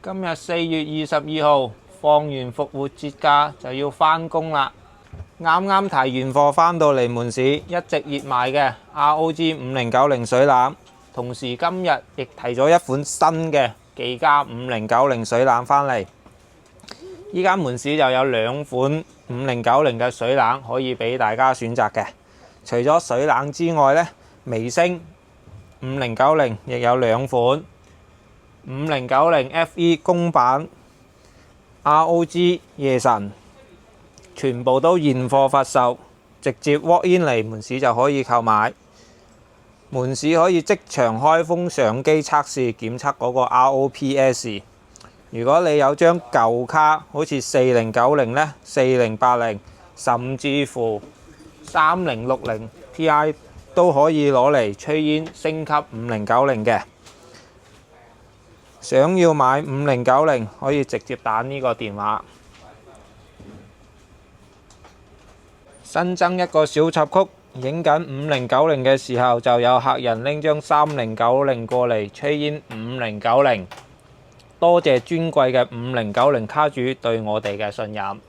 今日4月22號，放完復活節假就要返工啦。啱啱提完貨返到嚟門市，一直熱賣嘅 ROG 5090水冷，同時今日亦提咗一款新嘅技嘉5090水冷返嚟。依間門市就有兩款5090嘅水冷可以俾大家選擇嘅。除咗水冷之外呢，微星5090亦有兩款。5090 FE 公版 ROG 夜神全部都現貨發售，直接 walk in 嚟門市就可以購買。門市可以即場開封相機測試檢測嗰個 ROPS。如果你有張舊卡，好似4090呢、4080，甚至乎3060 Ti 都可以攞嚟吹煙升級5090嘅。想要買5090可以直接打呢個電話。新增一個小插曲，影緊5090嘅時候就有客人拎張3090過嚟吹煙5090。多謝尊貴嘅5090卡主對我哋嘅信任。